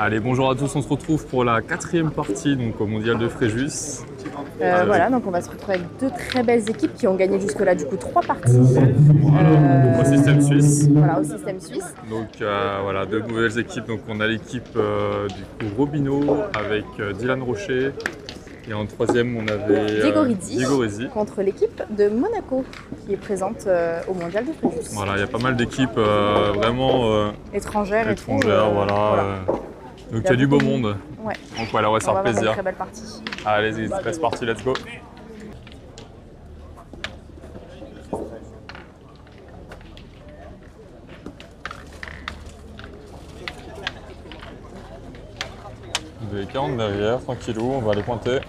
Allez, bonjour à tous, on se retrouve pour la 4e partie donc, au Mondial de Fréjus. Voilà, donc on va se retrouver avec deux très belles équipes qui ont gagné jusque-là du coup 3 parties. Au système suisse. Voilà, au système suisse. Donc voilà, deux nouvelles équipes. Donc on a l'équipe du coup Robineau avec Dylan Rocher. Et en 3e, on avait Diego Rizzi. contre l'équipe de Monaco qui est présente au Mondial de Fréjus. Voilà, il y a pas mal d'équipes vraiment étrangères et tout. voilà. Donc il y a du beau monde. Ouais. Donc voilà, on va se faire plaisir. Une très belle partie. Allez, c'est parti, let's go. Des 40 derrière, tranquillou, on va aller pointer.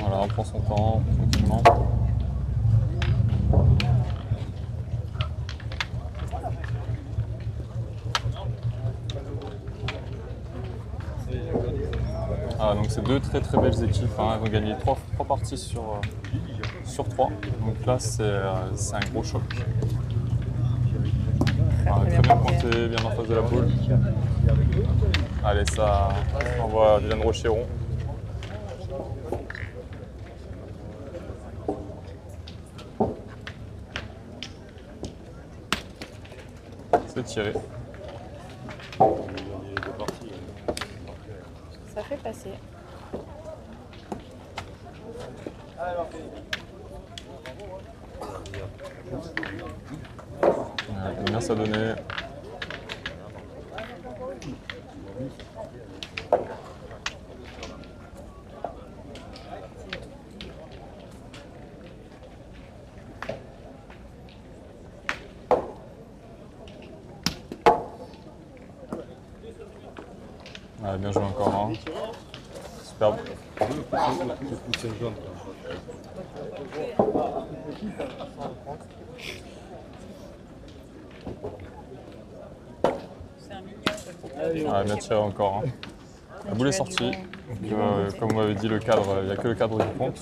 Voilà, on prend son temps, tranquillement. Ah, donc c'est deux très belles équipes, hein. Elles ont gagné 3 parties sur 3. Donc là c'est un gros choc. Très bien pointé, bien en face de la boule. Allez, ça envoie Dylan Rocheron. C'est tiré. Ça fait passer. Combien ça donnait? Ah, bien joué encore, hein. Superbe. Ah, bien tiré encore, hein. La boule est sortie. Donc, comme on m'avait dit, le cadre, il n'y a que le cadre qui compte.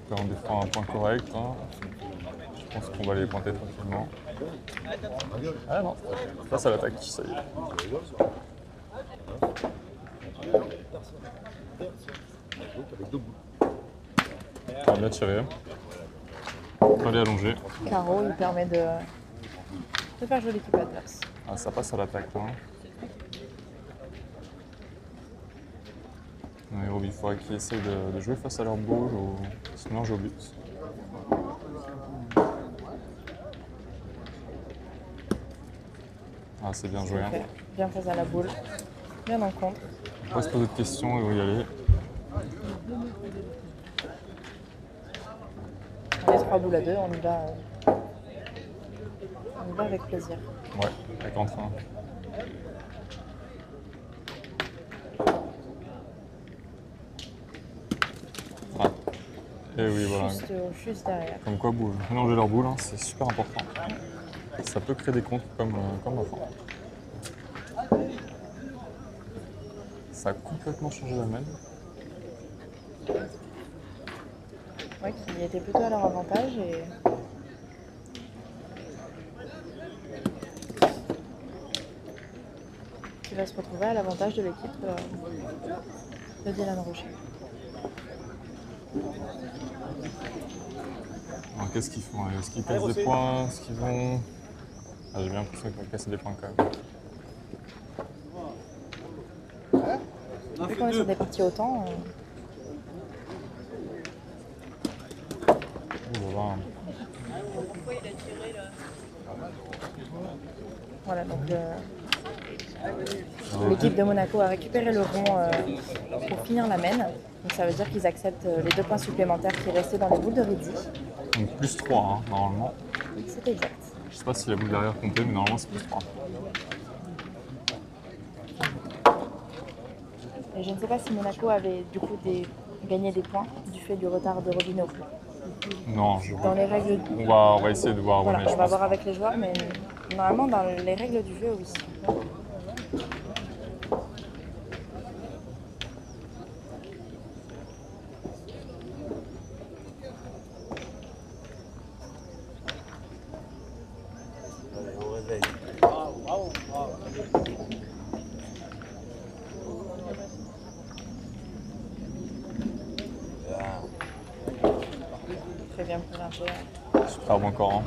Là, on défend un point correct, hein. Je pense qu'on va les pointer tranquillement. Ah non, face à l'attaque, ça y est. Ah, bien tiré. Allez, allongé. Carreau, il permet de faire jouer l'équipe adverse. Ah, ça passe à l'attaque, hein. Il faudrait qu'ils essayent de jouer face à leur boule ou sinon jouer au but. Ah, c'est bien joué. Hein. Bien face à la boule, bien en contre. On va se poser de questions et où y aller. On est 3 boules à 2, on y va avec plaisir. Ouais, avec entrain. Ah. Et oui, voilà. Juste derrière. Comme quoi, mélanger leurs boules, hein, c'est super important. Ça peut créer des contres comme enfant. Ça a complètement changé la main. Ouais, qui était plutôt à leur avantage et qui va se retrouver à l'avantage de l'équipe de Dylan Rocher. Alors qu'est-ce qu'ils font? Est-ce qu'ils cassent des points? Est-ce qu'ils vont... Ah, j'ai bien l'impression qu'ils vont casser des points quand même. Vu qu'on est sur des parties autant, voilà, donc l'équipe de Monaco a récupéré le rond pour finir la main. Donc ça veut dire qu'ils acceptent les 2 points supplémentaires qui restaient dans les boules de Rizzi. Donc plus 3, hein, normalement. C'est exact. Je sais pas si la boule derrière comptait, mais normalement c'est plus 3. Et je ne sais pas si Monaco avait du coup gagné des points du fait du retard de Robineau. Non, dans les règles. On va essayer de voir. Voilà, Ouais, on va voir avec les joueurs, mais normalement dans les règles du jeu, oui. marché. Superbe encore. Hein.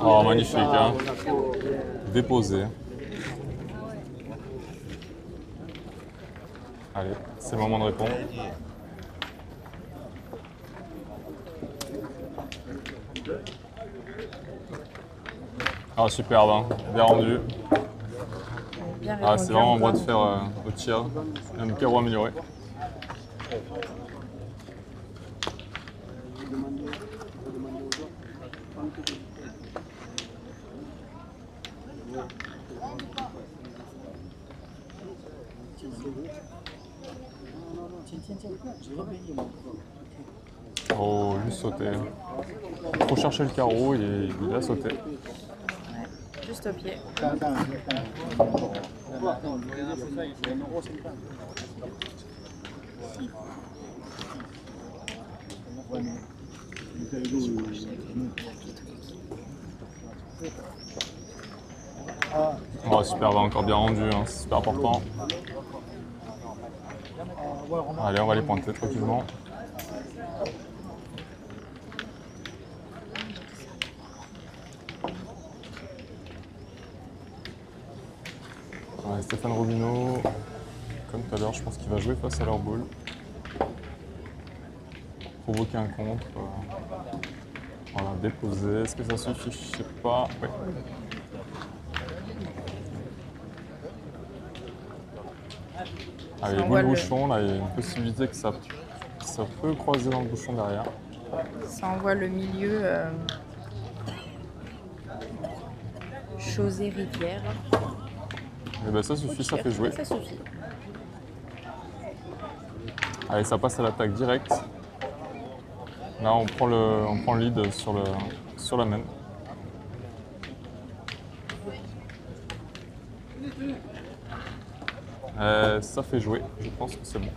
Oh, magnifique, hein. Déposé. Allez, c'est le moment de répondre. Ah, superbe, hein. Bien rendu. Bien Ah, répondu c'est vraiment un bras encore. de fer au tir. Un carreau amélioré. Oh, juste sauté. Trop chercher le carreau, il a sauté. Ouais, juste au pied. Oh, super, encore bien rendu, hein, c'est super important. Allez, on va les pointer tranquillement. Ouais, Stéphane Robineau, comme tout à l'heure, je pense qu'il va jouer face à leur boule. Provoquer un contre. Voilà, déposer. Est-ce que ça suffit? Je sais pas. Ouais. Allez, boule bouchon, là, il y a une possibilité que ça peut croiser dans le bouchon derrière. Ça envoie le milieu Chaussée-Rivière. Et ben ça suffit, ça fait jouer. Ça suffit. Allez, ça passe à l'attaque directe. Là, on prend le lead sur la main. Ça fait jouer, je pense que c'est bon.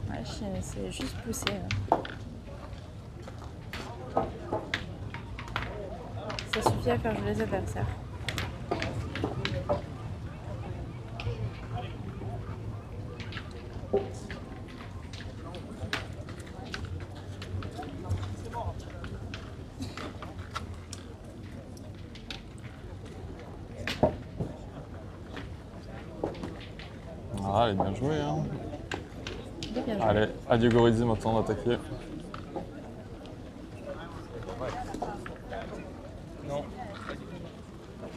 Ouais, c'est juste poussé. Ça suffit à faire jouer les adversaires. Ah, elle est bien jouée. Hein. Bien joué. Allez, à Diego Rizzi maintenant d'attaquer. Non.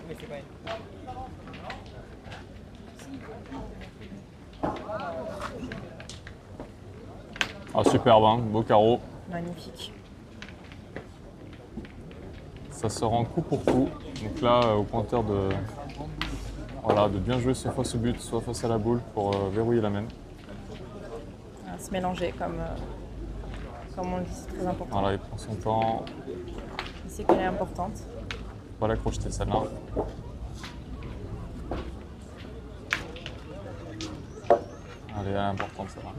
Mais c'est pas une. Ah, superbe, hein, beau carreau. Magnifique. Ça se rend coup pour coup. Donc là, au pointeur de bien jouer soit face au but, soit face à la boule pour verrouiller la main. Se mélanger comme on le dit, c'est très important. Voilà, il prend son temps. Il sait qu'elle est importante. Pas la crocheter celle-là. Allez, elle est importante celle-là.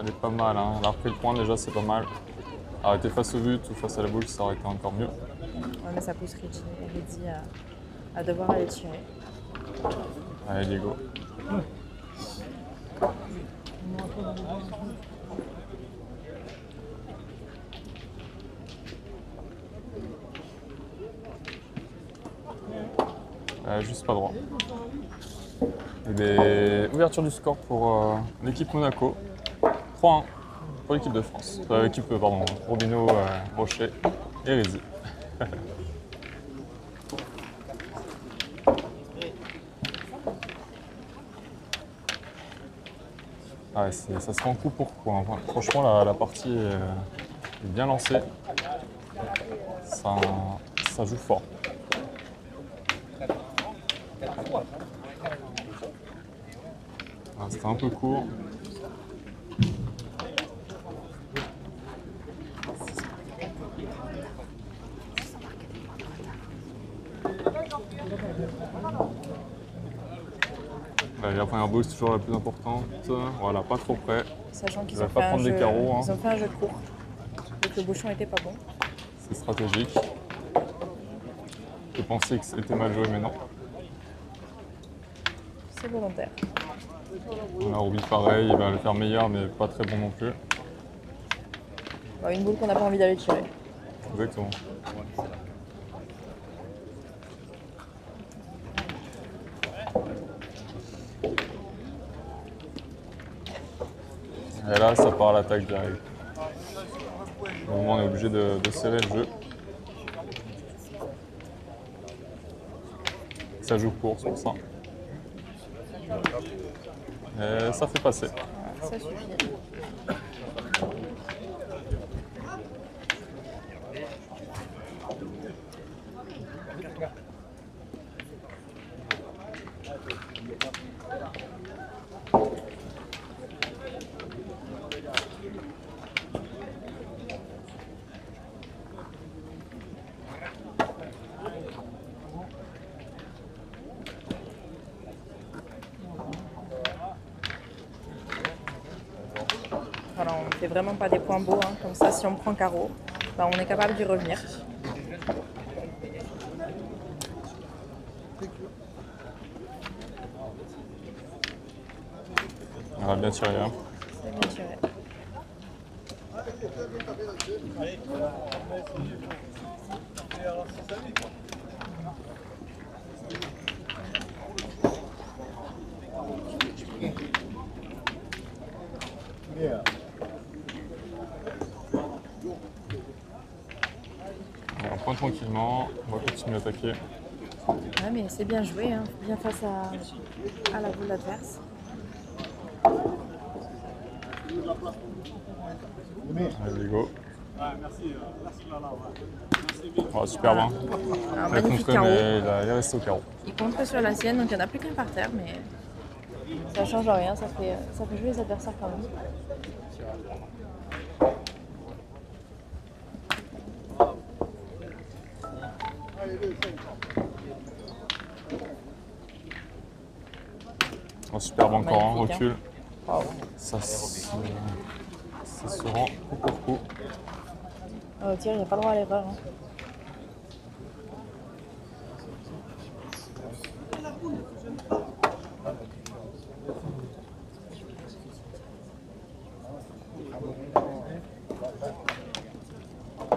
Elle est pas mal, hein. Elle a repris le point déjà, c'est pas mal. Arrêter face au but ou face à la boule, ça aurait été encore mieux. Ouais, mais ça pousse Rizzi à devoir aller tirer. Allez, Diego. Juste pas droit. Et des ouvertures du score pour l'équipe Monaco. 3-1 pour l'équipe de France. Robineau, Rocher et Rizzi. Ah, ça se rend coup pour coup. Hein. Franchement, la partie est bien lancée. Ça joue fort. Ah, c'était un peu court. la première boule, c'est toujours la plus importante. Voilà, pas trop près. Sachant qu'ils Ils ont, veulent pas prendre des carreaux, hein. ils ont fait un jeu court. Donc le bouchon était pas bon. C'est stratégique. Je pensais que c'était mal joué, mais non. C'est volontaire. On a Ruby pareil, il va le faire meilleur, mais pas très bon non plus. Bon, une boule qu'on n'a pas envie d'aller tirer. Exactement. Et là, ça part à l'attaque directe. Au moment, on est obligé de serrer le jeu. Ça joue court, c'est pour ça. Et ça fait passer. Voilà, ça suffit. Voilà, on ne fait vraiment pas des points beaux, hein. Comme ça, si on prend carreau, bah, on est capable d'y revenir. On va bien tirer. Hein. C'est bien tiré. On prend tranquillement, on va continuer à attaquer. Ouais, mais c'est bien joué, hein. Bien face à la boule adverse. Allez, go. Oh, super bien. Un Il a magnifique contré, carreau. mais il est resté au carreau. Il contre sur la sienne, donc il n'y en a plus qu'un par terre, mais ça change rien, ça fait jouer les adversaires quand même. Oh, superbe encore, hein, Magnifique, recul. Wow. Ça se rend coup pour coup. Au tir, il n'y a pas le droit à l'erreur, hein.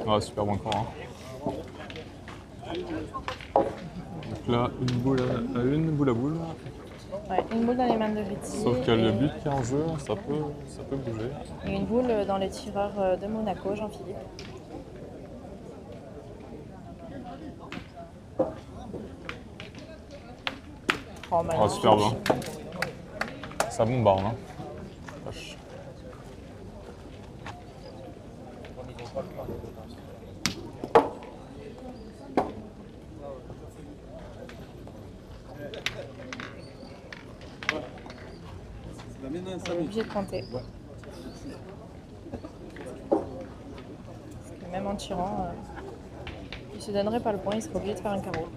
Ah, superbe encore. Hein. Donc là, une boule à une, boule à boule. Ouais, une boule dans les mains de Ritty Sauf qu'il y a le et, but qui est en jeu, ça peut bouger. et une boule dans les tireurs de Monaco, Jean-Philippe. Oh, Ah, magnifique. superbe. Hein. Ça bombarde. Hein. Vache. On est obligé de compter. Parce que même en tirant, il ne se donnerait pas le point, il serait obligé de faire un carreau.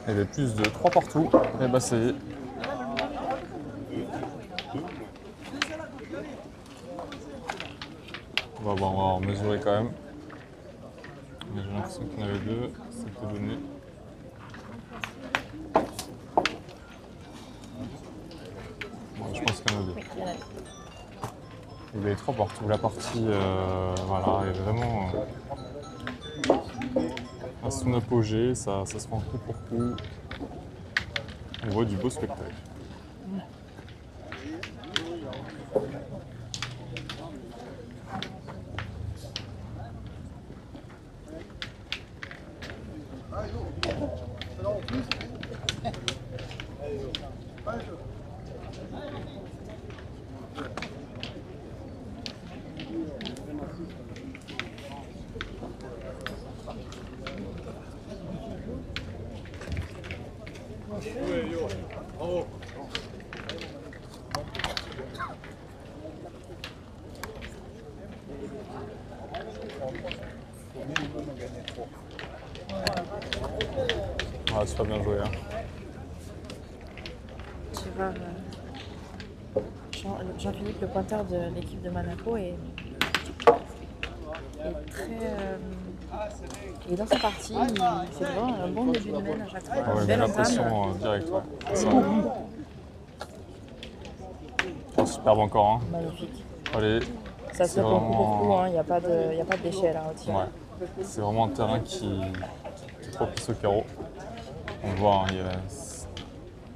Il y avait plus de 3 partout. Et bah ça y est. On va en mesurer quand même. Mais j'ai l'impression qu'il y en avait 2. C'était donné. Ouais, je pense qu'il y en a 2. Oui, il y en a deux. Il y avait 3 partout. La partie voilà, est vraiment à son apogée. Ça se rend coup pour coup. On voit du beau spectacle. Ah, c'est pas bien joué. Hein. Tireur, Jean-Philippe, le pointeur de l'équipe de Monaco, est très. Et dans sa partie, il fait vraiment un bon début de main à chaque fois. Ah ouais, Une mais belle la entame. pression directe. Ouais. Ça. Oh, superbe encore. Hein. Magnifique. Allez. Ça se C'est fait coup pour vraiment- coup, hein. Il n'y a pas d'échelle hein, au tir. Ouais. C'est vraiment un terrain qui est propice au carreau. On le voit, hein,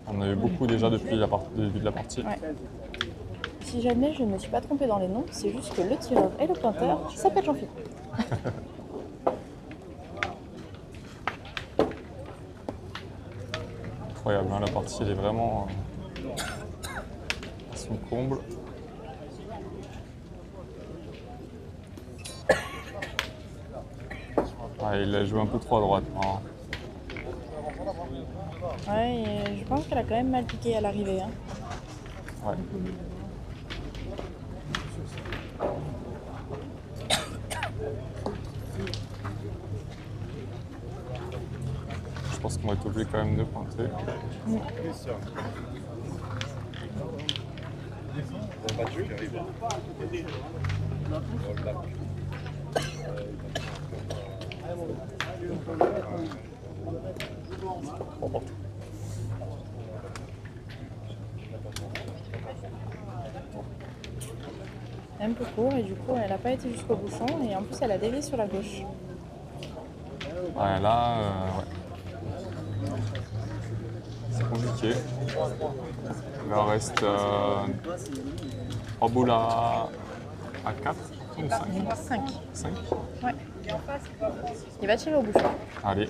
on a eu beaucoup déjà depuis le début de la partie. Ouais. Si jamais je ne me suis pas trompée dans les noms, c'est juste que le tireur et le pointeur s'appellent Jean-Philippe. Incroyable, hein, la partie elle est vraiment à son comble. Ah, il a joué un peu trop à droite. Hein. Ouais, et je pense qu'elle a quand même mal piqué à l'arrivée. Hein. Ouais. Je pense qu'on va être obligé quand même de pointer. Bon. Un peu court et du coup elle n'a pas été jusqu'au bouchon et en plus elle a dévié sur la gauche. Ouais, là, ouais. C'est compliqué. Il leur reste 3 boules à 4 ou 5 5. 5. Ouais. Il va tirer au bouchon. Allez.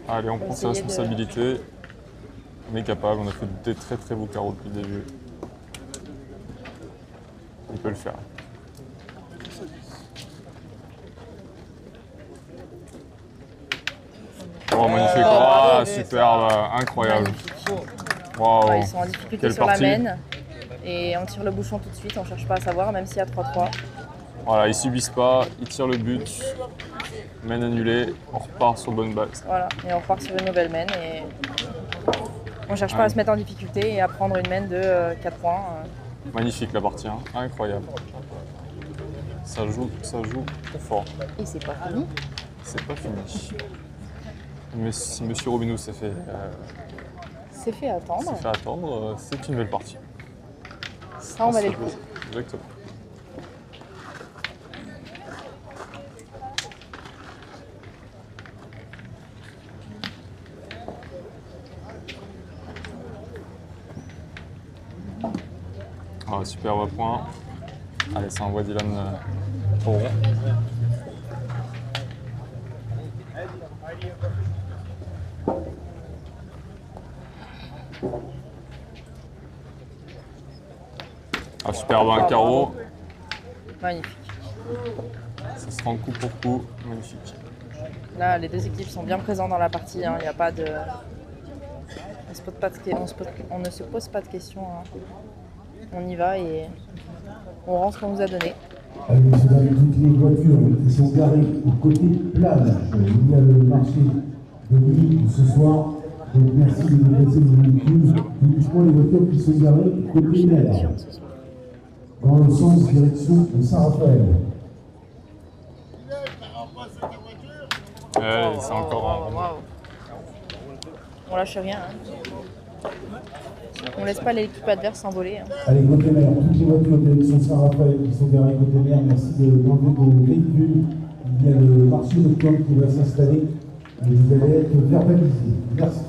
Allez, on prend ses essayer de- responsabilités. On est capable, on a fait des très très beaux carreaux depuis le début. Il peut le faire. Oh, magnifique. bravo. Oh, superbe, incroyable. Magnifique. Waouh. Ouais, ils sont en difficulté Quelle sur partie. la main. Et on tire le bouchon tout de suite, on cherche pas à savoir, même s'il y a 3-3. Voilà, ils subissent pas, ils tirent le but, main annulée, on repart sur bonne base. Voilà, et on repart sur une nouvelle main. Et on cherche pas à se mettre en difficulté et à prendre une main de 4 points. Magnifique la partie, hein. Incroyable. Ça joue trop fort. Et c'est pas fini. C'est pas fini. Mais si Monsieur Robinou s'est fait attendre. attendre, c'est une belle partie. Ça, on va les C'est beau. Exactement. Ah, superbe point. Allez, ça envoie Dylan au rond. Ah, superbe, un carreau. Magnifique. Ça se rend coup pour coup. Magnifique. Là, les deux équipes sont bien présentes dans la partie. Hein. Il n'y a pas de... On ne se pose pas de questions. Hein. On y va et on rend ce qu'on nous a donné. Allez, messieurs, dames, toutes les voitures qui sont garées au côté plage. Il y a le marché de nuit ce soir. Donc merci de déplacer vos véhicules. Uniquement les voitures qui sont garées côté mer. Dans le sens direction de Saint-Raphaël. C'est encore un. Waouh. On lâche rien. Hein. On laisse pas l'équipe adverse s'envoler. Hein. Allez, côté mer, toutes les voitures direction Saint-Raphaël qui sont garées côté mer, merci d'enlever vos véhicules. Il y a le marché nocturne qui va s'installer et vous allez être verbalisés. Merci.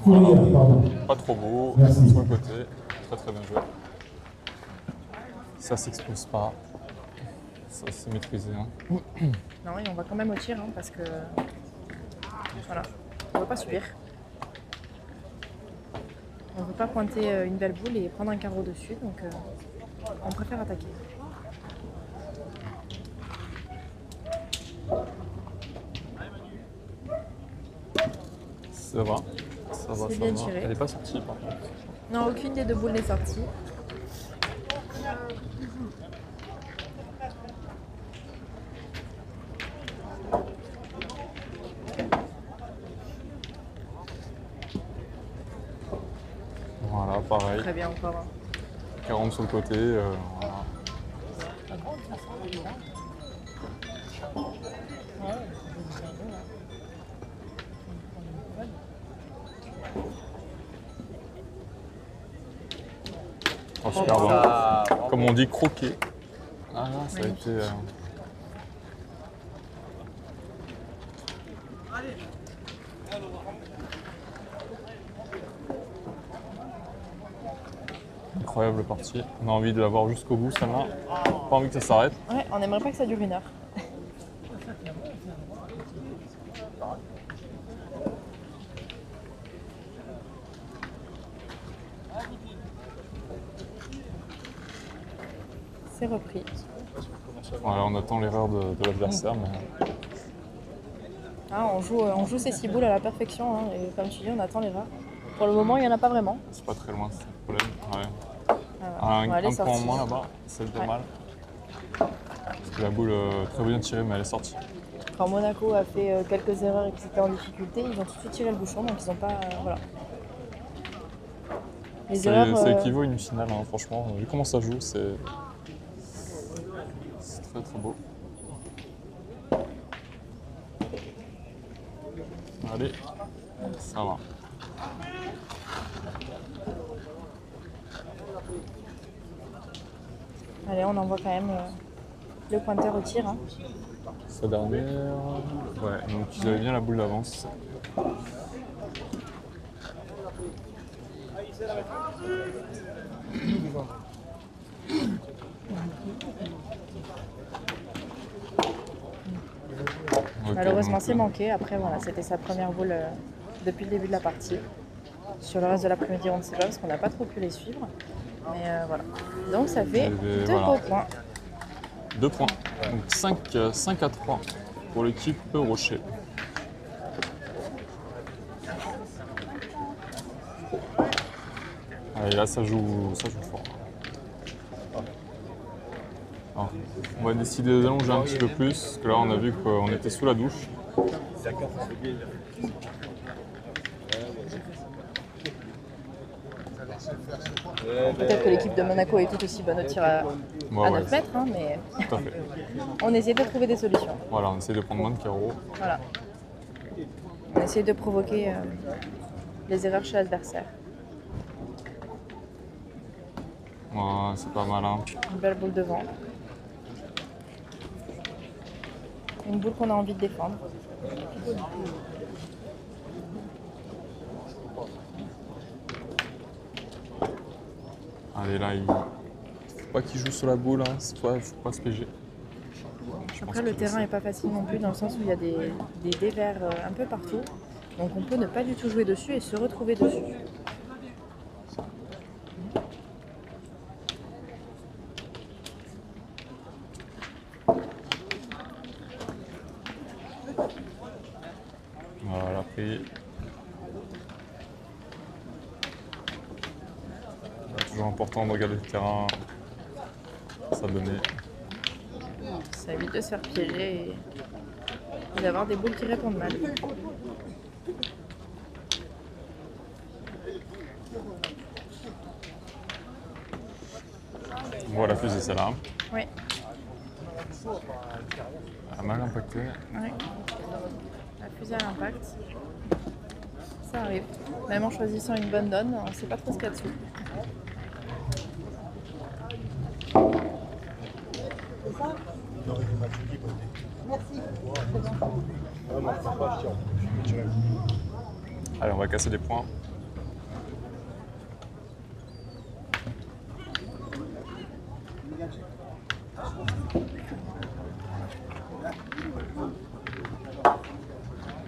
Fourrière, pardon. Pas trop beau. Merci. Sur le côté. Très très bien joué. Ça s'expose pas. Ça c'est maîtrisé. Hein. Non, et on va quand même au tir hein, parce que voilà, on ne veut pas subir. On ne veut pas pointer une belle boule et prendre un carreau dessus, donc on préfère attaquer. Ça va. Ça va, C'est ça bien va. tiré. Elle n'est pas sortie par contre. Non, aucune des deux boules n'est sortie. très bien encore. Hein. 40 sur le côté. Voilà. Oh, super bon. Ça, Comme on dit, croquer. Ah là, ça a été. Incroyable partie. On a envie de la voir jusqu'au bout, celle-là. Pas envie que ça s'arrête. Ouais, on aimerait pas que ça dure 1 heure. C'est repris. Voilà, on attend l'erreur de l'adversaire, mais Ah, on joue ces 6 boules à la perfection, hein, et comme tu dis, on attend l'erreur. Pour le moment, il n'y en a pas vraiment. c'est pas très loin, c'est le problème. Ouais. Ah, Un ouais, elle est point en sortie. moins là-bas, c'est le Ouais. mal. Parce que la boule, très bien tirée, mais elle est sortie. Quand Monaco a fait quelques erreurs et qu'ils étaient en difficulté, ils ont tout de suite tiré le bouchon, donc ils n'ont pas. Voilà. Les erreurs. Ça équivaut à une finale, hein, franchement. Vu comment ça joue, c'est très très beau. Allez, ça va. Allez, on envoie quand même le pointeur au tir. Hein. Sa dernière. Ouais, donc ils avaient bien la boule d'avance. Ok, Malheureusement, donc, c'est manqué. Après, voilà, c'était sa première boule depuis le début de la partie. Sur le reste de l'après-midi, on ne sait pas parce qu'on n'a pas trop pu les suivre. Mais voilà. Donc, ça fait Et 2 voilà. beaux points. 2 points. Donc 5 à 3 pour l'équipe Rocher. Et là, ça joue fort. Alors, on va décider d'allonger un petit peu plus, parce que là, on a vu qu'on était sous la douche. Peut-être que l'équipe de Monaco est tout aussi bonne au tir à Ouais, 9 mètres, hein, mais Tout à fait. on essaie de trouver des solutions. Voilà, on essaie de prendre moins de carreaux. Voilà. On essaie de provoquer les erreurs chez l'adversaire. Ouais, c'est pas mal, hein. Une belle boule devant. Une boule qu'on a envie de défendre. Allez, là, il faut pas qu'il joue sur la boule, hein. Cette fois, il faut pas se piéger. Je pense Après, le qu'il terrain essaie. n'est pas facile non plus, dans le sens où il y a des dévers un peu partout. Donc on peut ne pas du tout jouer dessus et se retrouver dessus. Voilà, pris. Toujours important de regarder le terrain, ça donnait. Ça évite de se faire piéger et d'avoir des boules qui répondent mal. On va la fusée celle-là. Oui. Elle a mal impacté. Ouais. La fusée à l'impact. Ça arrive. Même en choisissant une bonne donne, on ne sait pas trop ce qu'il y a dessous. Allez, on va casser des points.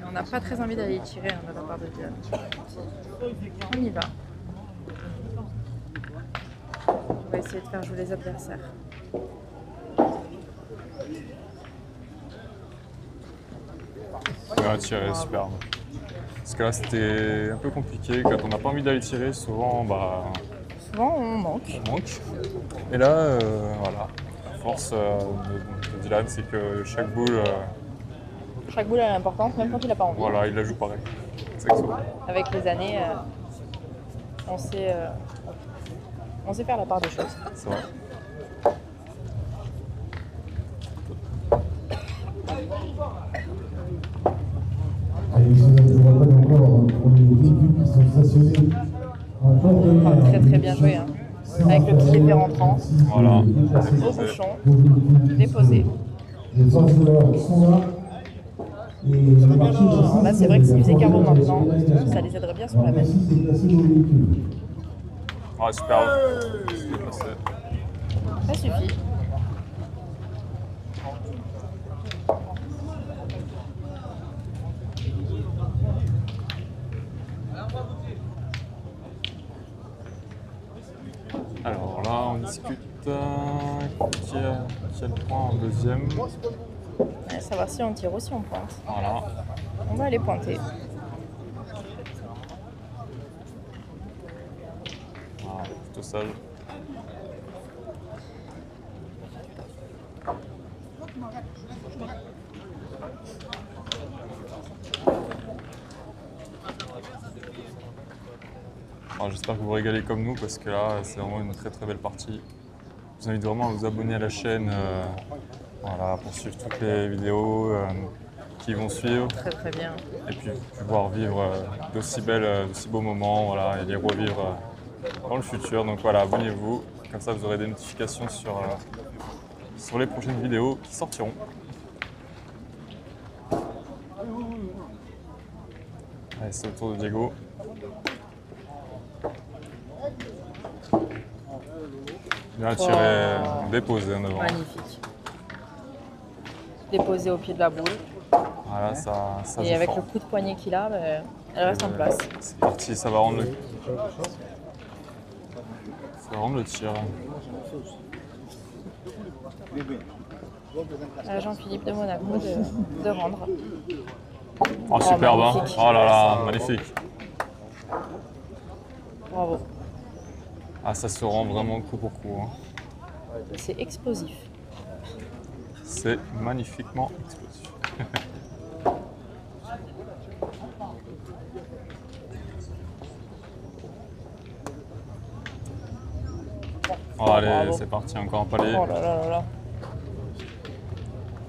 On n'a pas très envie d'aller tirer de la part de Dylan. On y va. On va essayer de faire jouer les adversaires. On va tirer, superbe. Parce que là, c'était un peu compliqué. Quand on n'a pas envie d'aller tirer, souvent, bah, Souvent, on manque. on manque. Et là, voilà. La force de Dylan, c'est que chaque boule, Chaque boule est importante, même quand il n'a pas envie. voilà, il la joue pareil. C'est exactement. Avec les années, on sait On sait faire la part des choses. C'est vrai. Allez, je ne vois pas encore pour les véhicules qui sont stationnés en bord de mer. Très très bien joué, hein. Avec le petit épée rentrant, Voilà. au bouchon, déposé. Les forces de l'ordre sont là. Et le marché Alors là, c'est vrai que s'ils faisaient carreau maintenant, ça les aiderait bien sur la mène. Ouais, super. C'est passé. Ça suffit. Alors là, on discute qui a le point en deuxième. Ouais, savoir si on tire ou si on pointe. Voilà. On va aller pointer. Voilà, plutôt sage. Alors, j'espère que vous vous régalez comme nous parce que là, c'est vraiment une très très belle partie. Je vous invite vraiment à vous abonner à la chaîne voilà, pour suivre toutes les vidéos qui vont suivre Très très bien. et puis pouvoir vivre d'aussi beaux moments voilà, et les revivre dans le futur. Donc voilà, abonnez-vous, comme ça vous aurez des notifications sur les prochaines vidéos qui sortiront. Allez, c'est au tour de Diego. Bien tiré, déposé en avant. Magnifique. Déposé au pied de la boule. Voilà, ça Et joue avec fort. le coup de poignet qu'il a, ben, elle reste en place. C'est parti, ça va rendre le tir. À Jean-Philippe de Monaco de rendre. Oh, superbe, hein. Magnifique. Oh là là, magnifique. Bravo. Ah, ça se rend vraiment coup pour coup. Hein. C'est explosif. C'est magnifiquement explosif. Oh, allez, Bravo. c'est parti, encore un palier. Oh là là là là.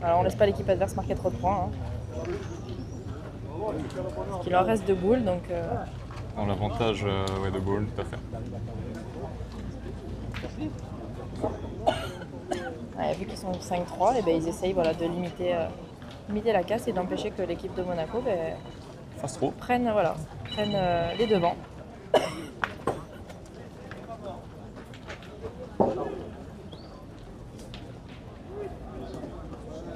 Alors on laisse pas l'équipe adverse marquer trop de points. Hein. Parce qu'il leur reste 2 boules, donc On a l'avantage ouais, de ball, tout à fait. ouais, vu qu'ils sont 5-3, et ben, ils essayent voilà, de limiter la casse et d'empêcher que l'équipe de Monaco ben, Face trop. prenne les devants.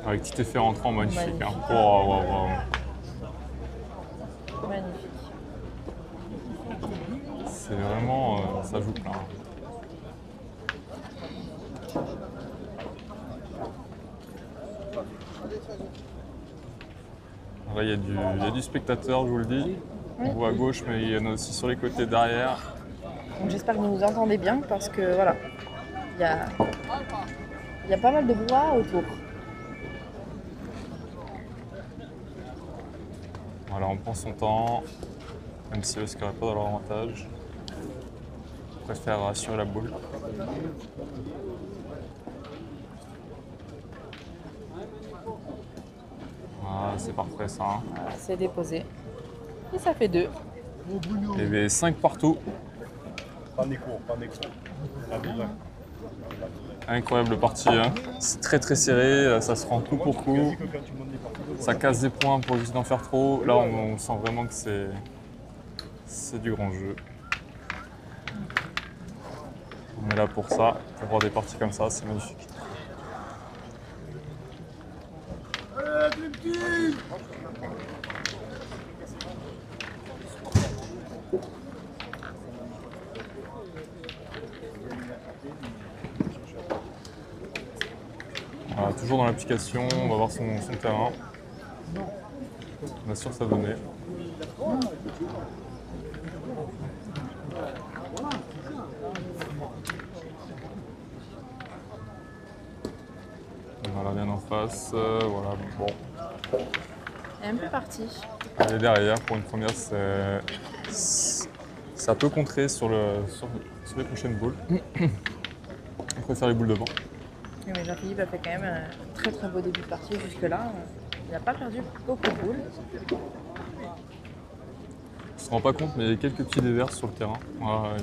Avec petit effet rentrant magnifique. Hein. Magnifique. Oh, wow, wow. Magnifique. C'est vraiment, ça joue plein. Là, il y a du spectateur, je vous le dis. On voit à gauche, mais il y en a aussi sur les côtés derrière. Donc j'espère que vous nous entendez bien parce que voilà, il y a pas mal de brouhaha autour. Voilà, on prend son temps, même si eux ne seraient pas dans leur avantage. On préfère assurer la boule. Voilà, c'est parfait ça. Hein. Voilà, c'est déposé. Et ça fait 2. Il y avait 5 partout. Pas des cours. Incroyable partie. Hein. C'est très très serré, ça se rend coup pour coup. Ça casse des points pour éviter d'en faire trop. Là, on sent vraiment que c'est du grand jeu. On est là pour ça, pour voir des parties comme ça, c'est magnifique. Voilà, toujours dans l'application, on va voir son terrain. On assure sa donnée. Voilà, bien en face. Voilà, bon. Un peu parti. Elle est derrière pour une première, Ça peut contrer sur les prochaines boules. On préfère les boules devant. Oui, mais Jean-Philippe a fait quand même un très très beau début de partie jusque-là. Il n'a pas perdu beaucoup de boules. On se rend pas compte, mais il y a quelques petits dévers sur le terrain. Ouais,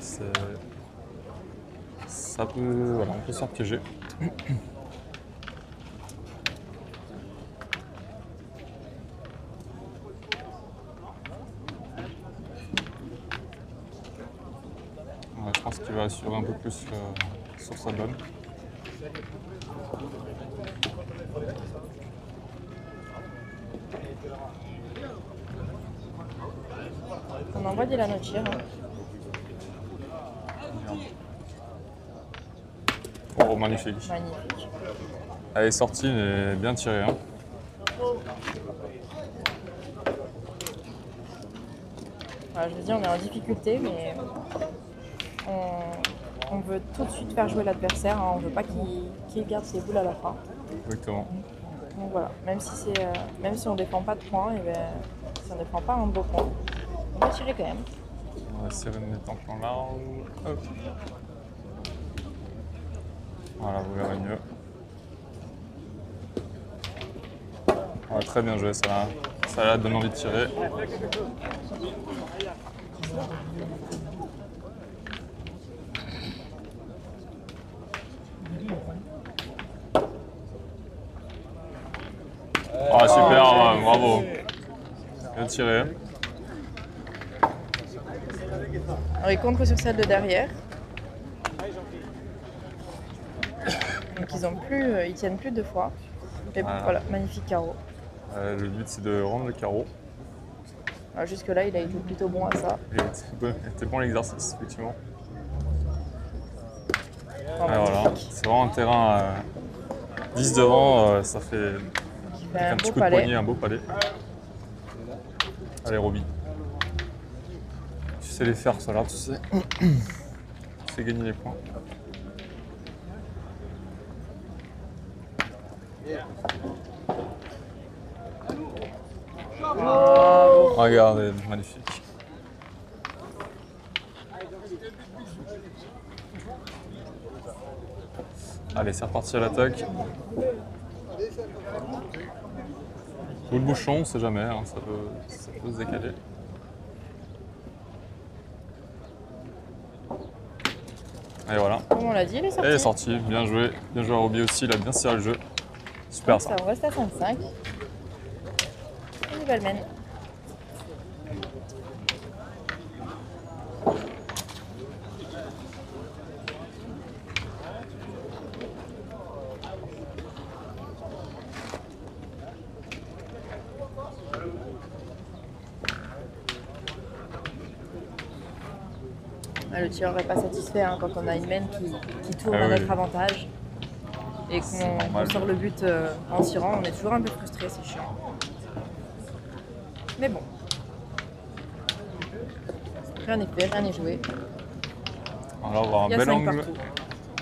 ça peut, voilà, on peut se faire piéger. Ouais, je pense qu'il va assurer un peu plus sur sa bonne. On envoie Dylan au tir. Oh, magnifique. Magnifique. Elle est sortie, mais bien tirée. Hein. Voilà, je vous dis, on est en difficulté, mais on veut tout de suite faire jouer l'adversaire. Hein. On ne veut pas qu'il garde ses boules à la fin. Exactement. Donc voilà, même si on ne défend pas de points, et ben, si on ne défend pas un beau point, on va tirer quand même. On va serrer le net en plan large. Hop. Voilà, vous verrez mieux. Ouais, très bien joué, ça donne envie de tirer. Ah super, bravo. Bien tiré. Alors, il contre sur celle de derrière. Donc ils tiennent plus deux fois. Mais voilà, magnifique carreau. Le but c'est de rendre le carreau. Alors, jusque-là, il a été plutôt bon à ça. C'était bon l'exercice, effectivement. Oh, Et voilà, c'est vraiment un terrain 10 devant, ça fait un petit beau coup palais. de poignet, un beau palais. Allez Roby. Tu sais les faire ça là, tu sais. Tu fais gagner les points. Regardez, magnifique. Allez, c'est reparti à l'attaque. Ou le bouchon, on sait jamais, hein, ça peut se décaler. Et voilà. Comme on l'a dit, il est sorti. Elle est sortie, bien joué à Roby aussi, il a bien serré le jeu. Super Donc, ça. ça reste à 5-5. Et il mène. Le tireur n'est pas satisfait hein, quand on a une main qui tourne à notre avantage et qu'on sort le but en tirant. On est toujours un peu frustré, c'est chiant. Mais bon, rien n'est fait, rien n'est joué. On va avoir un Il y a bel 5 angle. partout.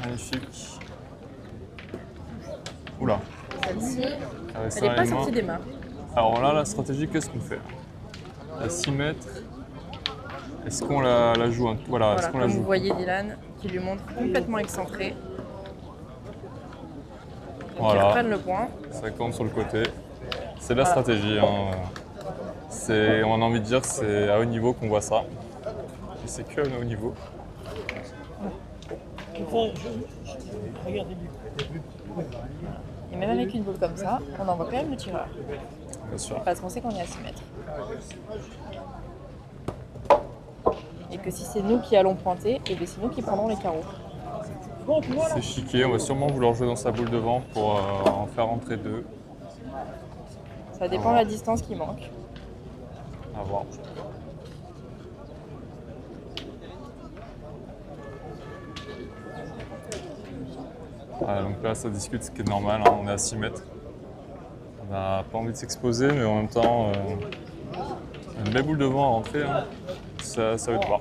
Magnifique. Oula. Celle-ci, Carré elle n'est pas les mains. sortie des mains. Alors là, la stratégie, qu'est-ce qu'on fait? À 6 mètres, est-ce qu'on la joue voilà, est-ce qu'on la Comme joue? vous voyez Dylan qui lui montre complètement excentré. Donc ils Voilà. reprennent le point. Ça compte sur le côté. C'est de la stratégie. Hein. On a envie de dire que c'est à haut niveau qu'on voit ça. Et c'est que à haut niveau. Et même avec une boule comme ça, on envoie quand même le tireur. Bien sûr. Parce qu'on sait qu'on est à 6 mètres. Et que si c'est nous qui allons pointer, et bien c'est nous qui prendrons les carreaux. C'est chiqué, on va sûrement vouloir jouer dans sa boule devant pour en faire rentrer deux. Ça dépend de la distance qui manque. À voir. Voilà, donc là, ça discute, ce qui est normal, hein, on est à 6 mètres. On n'a pas envie de s'exposer, mais en même temps, une belle boule devant à rentrer, hein, ça va être voir.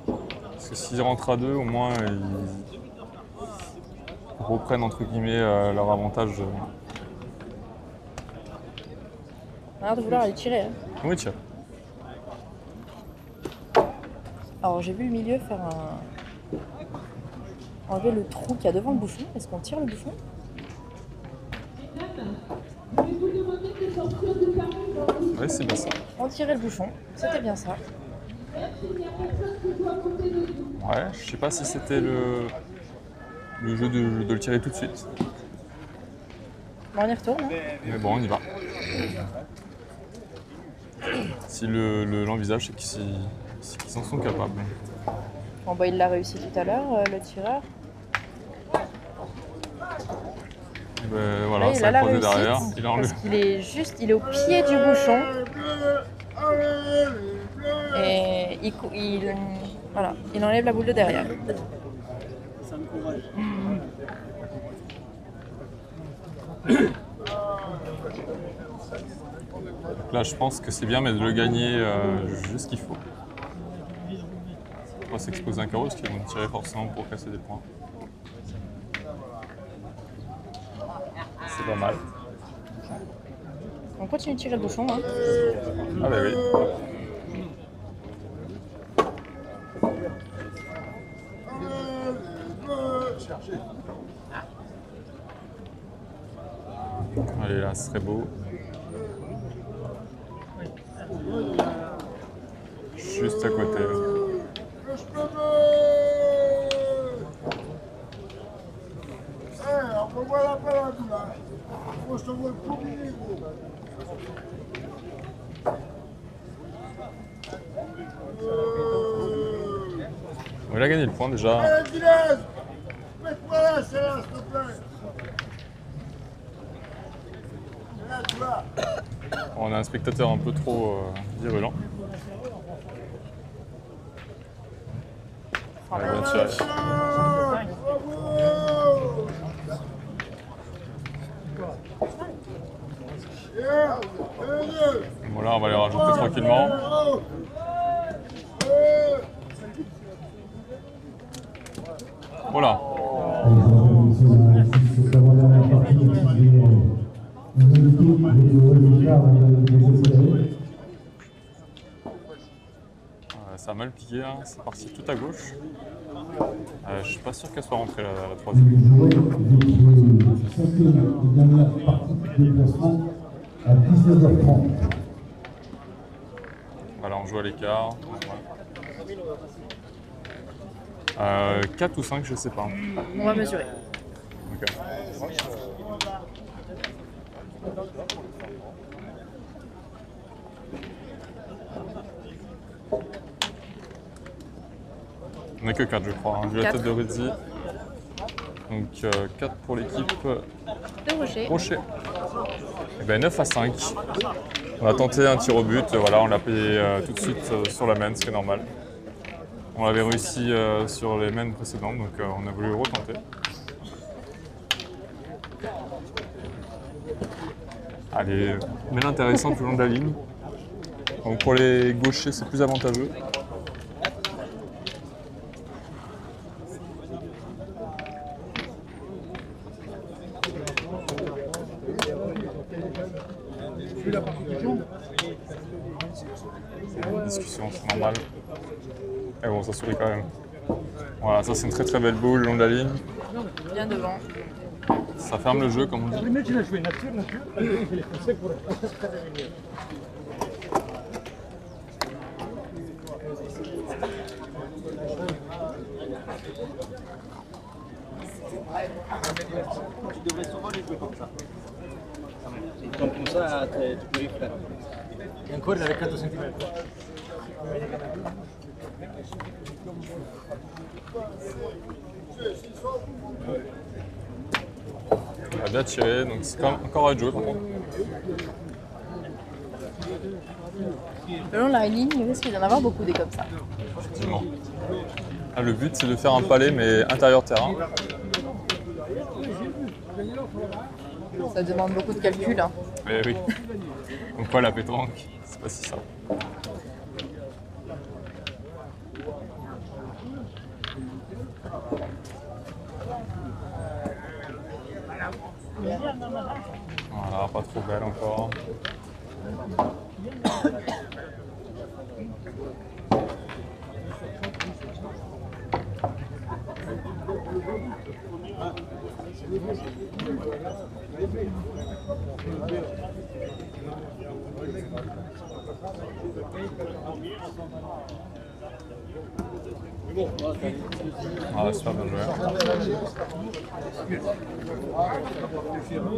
Parce que s'ils rentrent à deux, au moins, ils reprennent entre guillemets leur avantage. On a l'air de vouloir aller tirer. Hein. Oui, tiens. Alors j'ai vu le milieu faire un... enlever le trou qu'il y a devant le bouchon. Est-ce qu'on tire le bouchon? Ouais, c'est bien ça. On tirait le bouchon, c'était bien ça. Ouais, je sais pas si c'était le jeu de le tirer tout de suite. Bon, on y retourne. Hein. Mais bon, on y va. Si l'envisage, c'est qu'ils en sont capables. Bon, bah, il l'a réussi tout à l'heure, le tireur. Et ben, voilà, Là, il ça a a la croisé réussite, derrière. Il a enlevé. parce qu'il est juste, il est au pied du bouchon. Et voilà, il enlève la boule de derrière. Donc là, je pense que c'est bien, mais de le gagner juste ce qu'il faut. On va s'exposer un carreau, parce qu'ils vont tirer forcément pour casser des points. C'est pas mal. On continue de tirer le bouchon. Hein. Ah bah oui. Allez, là, ce serait beau. Juste à côté. Bon, il a gagné le point déjà. On a un spectateur un peu trop virulent. Enfin, Ouais, bien tiré. Bon là on va les rajouter tranquillement. Voilà. Ça a mal piqué, hein. C'est parti tout à gauche. Je suis pas sûr qu'elle soit rentrée la troisième. À 19h30. Voilà, on joue à l'écart. 4 ou 5, je sais pas. on va mesurer. Ok. On n'est que 4, je crois, hein, vu la tête de Rizzi. Donc 4 pour l'équipe De Rocher. Rocher. Et ben 9 à 5. On a tenté un tir au but, voilà, on l'a payé tout de suite sur la main, ce qui est normal. On l'avait réussi sur les mains précédentes, donc on a voulu retenter. Allez, main intéressante le long de la ligne. Donc pour les gauchers, c'est plus avantageux. Discussion, c'est normal. Et bon, ça sourit quand même. Voilà, ça c'est une très très belle boule le long de la ligne. Bien devant. Ça ferme le jeu, comme on dit. Le mec il a joué nature. Il est français pour Tu devrais souvent les jouer comme ça. Donc comme ça, tu peux les faire. Et encore, il avait 4 cm. On a bien tiré, donc c'est encore à jouer par contre. Le long de la ligne, il risque d'y en avoir beaucoup des comme ça. Effectivement. Ah, le but c'est de faire un palais mais intérieur terrain. Ça demande beaucoup de calcul. Hein. Mais oui. Donc quoi la pétanque, c'est pas si simple. Voilà, pas trop belle encore. Ah, super bien joué.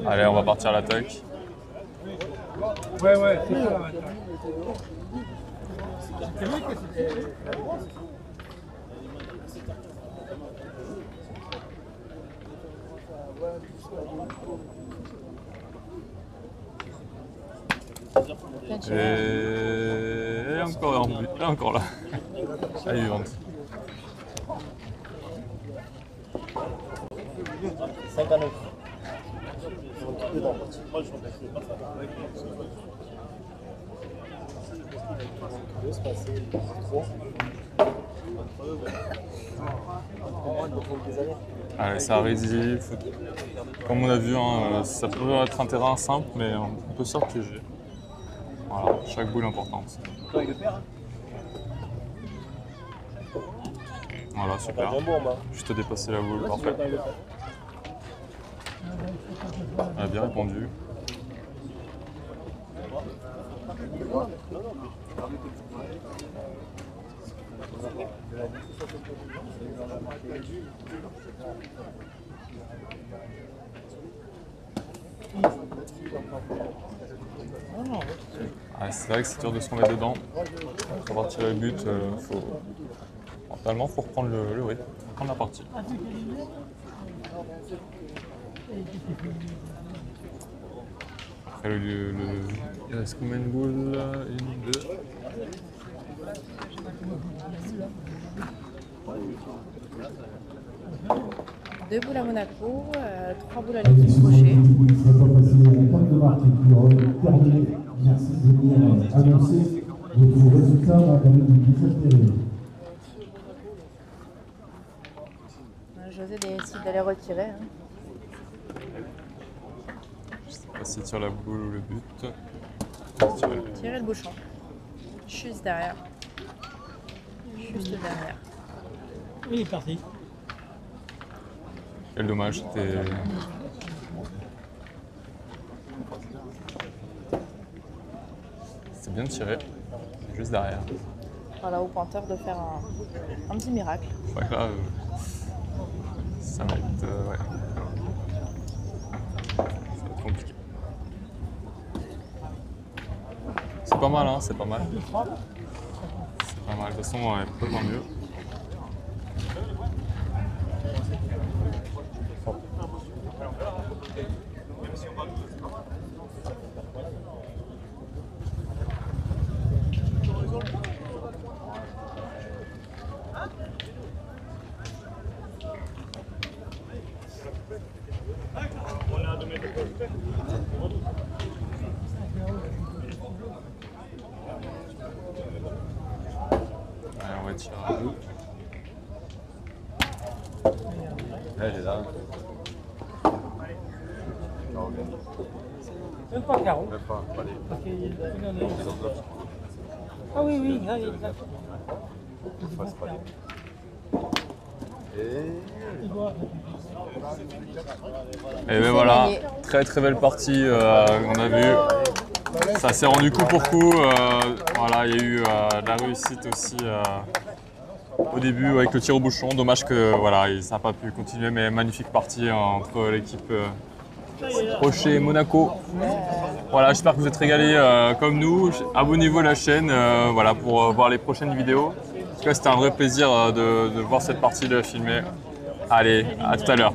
Allez, on va partir à l'attaque. Ouais, c'est ça la bataille. C'est vrai que c'était. Bien tiré. Et encore, et encore là. Allez, vivante. 5 à 9. Allez, ça rédit. Comme on a vu, hein, ça peut être un terrain simple, mais on peut se faire piéger. Voilà, chaque boule est importante. Voilà, super. Juste dépasser la boule, parfait. Elle a bien répondu. Ah, c'est vrai que c'est dur de se remettre dedans. Pour avoir tiré le but, mentalement, il faut reprendre le rythme, reprendre la partie. Après, il reste combien de boules là? 1, 2. Deux boules à Monaco, 3 boules à Allez, l'équipe ce Rocher. il ne sera pas passé en temps de marque et puis terminé. Merci de venir annoncer votre résultat dans la période de désespérée. José décide d'aller retirer. Hein. Je sais pas s'il tire la boule ou le but. Tirer le bouchon. Juste derrière. Juste derrière. Il est parti. Quel dommage, c'était. C'est bien tiré, juste derrière. Voilà, au pointeur de faire un petit miracle. Ouais, là, ça mérite. Ouais. Ça va être compliqué. C'est pas mal, hein, c'est pas mal. C'est pas mal, de toute façon, ouais, peut pas mieux. Allez, on va tirer à bout. Elle est là. Même pas Caro. Même pas, allez. Parce qu'il regardez. Les enveloppes, Ah oui, là, il est là. face pas les. Il doit. Et ben voilà, très très belle partie qu'on a vue. Ça s'est rendu coup pour coup. Voilà, il y a eu de la réussite aussi au début avec le tir au bouchon. Dommage que voilà, ça n'a pas pu continuer, mais magnifique partie entre l'équipe Rocher et Monaco. Voilà, j'espère que vous êtes régalés comme nous. Abonnez-vous à la chaîne voilà, pour voir les prochaines vidéos. En tout cas, c'était un vrai plaisir de voir cette partie de filmer. Allez, à tout à l'heure.